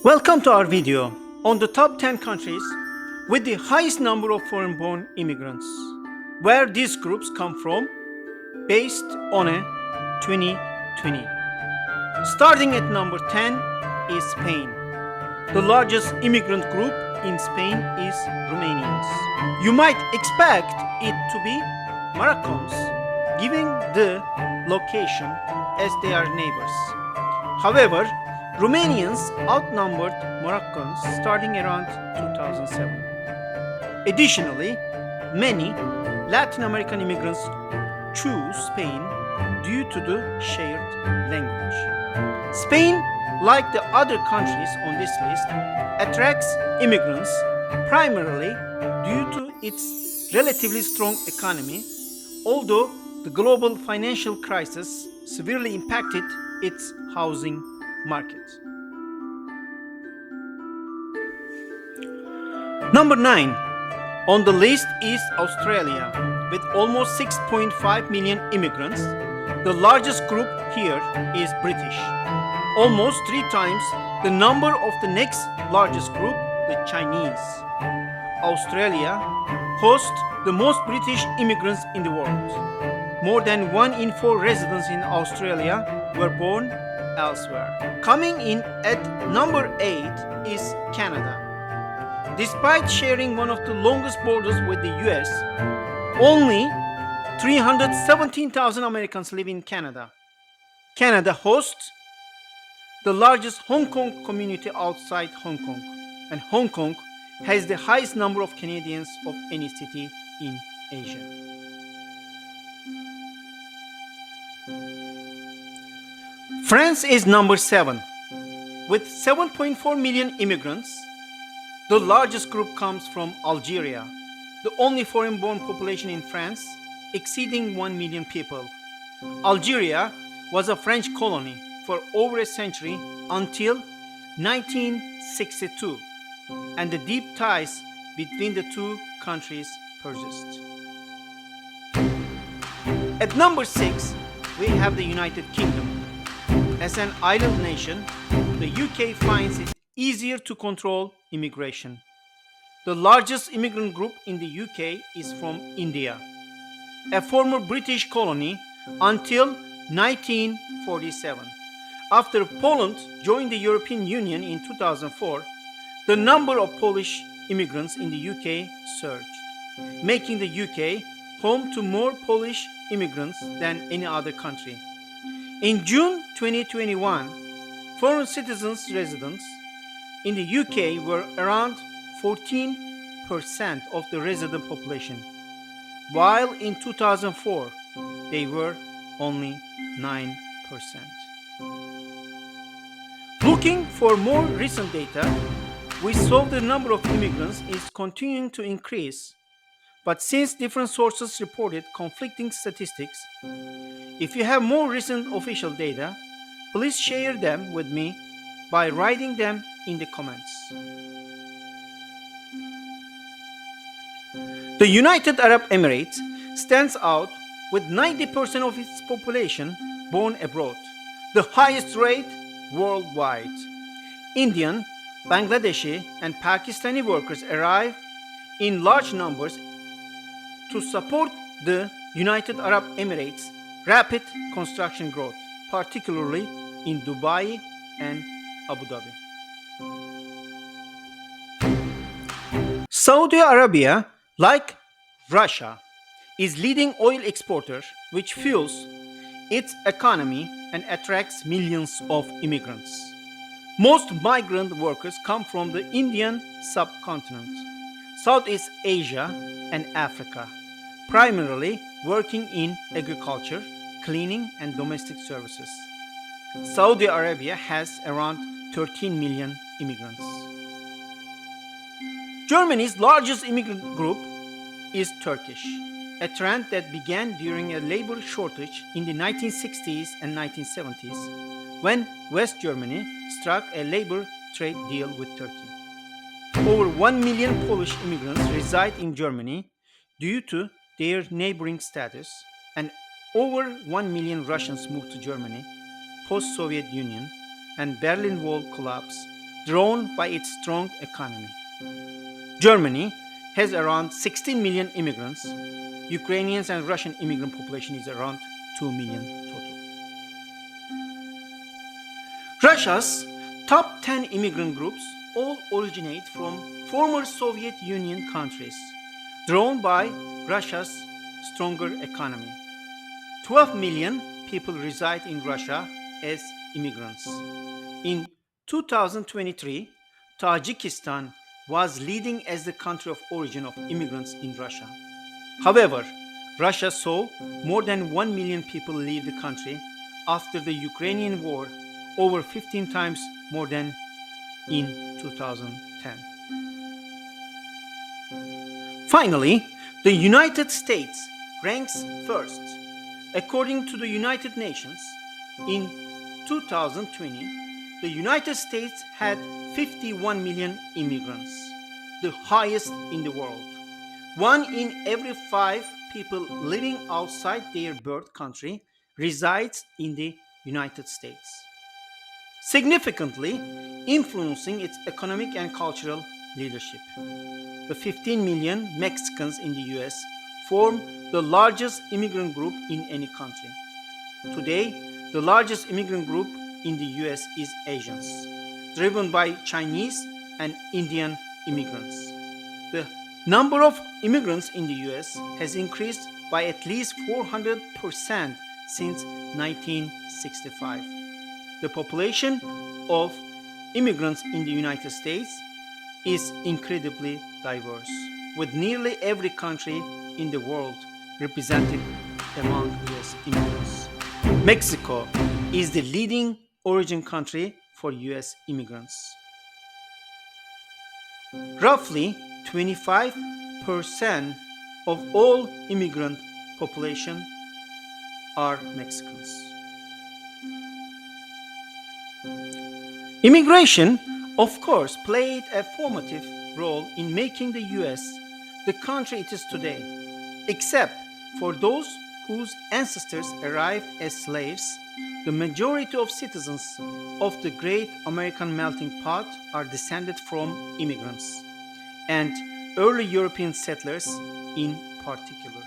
Welcome to our video on the top 10 countries with the highest number of foreign-born immigrants, where these groups come from based on a 2020. Starting at number 10 is Spain. The largest immigrant group in Spain is Romanians. You might expect it to be Moroccans, given the location as they are neighbors. However, Romanians outnumbered Moroccans starting around 2007. Additionally, many Latin American immigrants choose Spain due to the shared language. Spain, like the other countries on this list, attracts immigrants primarily due to its relatively strong economy, although the global financial crisis severely impacted its housing market. Number 9 on the list is Australia, with almost 6.5 million immigrants. The largest group here is British, almost 3 times the number of the next largest group, the Chinese. Australia hosts the most British immigrants in the world. More than 1 in 4 residents in Australia were born elsewhere. Coming in at number 8 is Canada. Despite sharing one of the longest borders with the US, only 317,000 Americans live in Canada. Canada hosts the largest Hong Kong community outside Hong Kong, and Hong Kong has the highest number of Canadians of any city in Asia. France is number 7. With 7.4 million immigrants, the largest group comes from Algeria, the only foreign-born population in France, exceeding 1 million people. Algeria was a French colony for over a century until 1962, and the deep ties between the two countries persist. At number 6, we have the United Kingdom. As an island nation, the UK finds it easier to control immigration. The largest immigrant group in the UK is from India, a former British colony until 1947. After Poland joined the European Union in 2004, the number of Polish immigrants in the UK surged, making the UK home to more Polish immigrants than any other country. In June 2021, foreign citizens residents in the UK were around 14% of the resident population, while in 2004 they were only 9%. Looking for more recent data, we saw the number of immigrants is continuing to increase, but since different sources reported conflicting statistics, if you have more recent official data, please share them with me by writing them in the comments. The United Arab Emirates stands out with 90% of its population born abroad, the highest rate worldwide. Indian, Bangladeshi, and Pakistani workers arrive in large numbers to support the United Arab Emirates' rapid construction growth, particularly in Dubai and Abu Dhabi. Saudi Arabia, like Russia, is leading oil exporter, which fuels its economy and attracts millions of immigrants. Most migrant workers come from the Indian subcontinent, Southeast Asia, and Africa, primarily working in agriculture, cleaning, and domestic services. Saudi Arabia has around 13 million immigrants. Germany's largest immigrant group is Turkish, a trend that began during a labor shortage in the 1960s and 1970s, when West Germany struck a labor trade deal with Turkey. Over 1 million Polish immigrants reside in Germany due to their neighboring status, and over 1 million Russians moved to Germany post-Soviet Union and Berlin Wall collapse drawn by its strong economy. Germany has around 16 million immigrants. Ukrainians and Russian immigrant population is around 2 million total. Russia's top 10 immigrant groups all originate from former Soviet Union countries, drawn by Russia's stronger economy. 12 million people reside in Russia as immigrants. In 2023, Tajikistan was leading as the country of origin of immigrants in Russia. However, Russia saw more than 1 million people leave the country after the Ukrainian war, over 15 times more than in 2010. Finally, the United States ranks first. According to the United Nations, in 2020, the United States had 51 million immigrants, the highest in the world. 1 in every 5 people living outside their birth country resides in the United States, significantly influencing its economic and cultural leadership. The 15 million Mexicans in the US form the largest immigrant group in any country. Today, the largest immigrant group in the US is Asians, driven by Chinese and Indian immigrants. The number of immigrants in the US has increased by at least 400% since 1965. The population of immigrants in the United States is incredibly diverse, with nearly every country in the world represented among US immigrants. Mexico is the leading origin country for US immigrants. Roughly 25% of all immigrant population are Mexicans. Immigration, of course, played a formative role in making the US the country it is today, except for those whose ancestors arrived as slaves. The majority of citizens of the great American melting pot are descended from immigrants, and early European settlers in particular.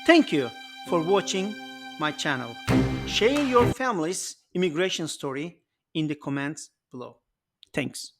Thank you for watching my channel. Share your family's immigration story in the comments below. Thanks.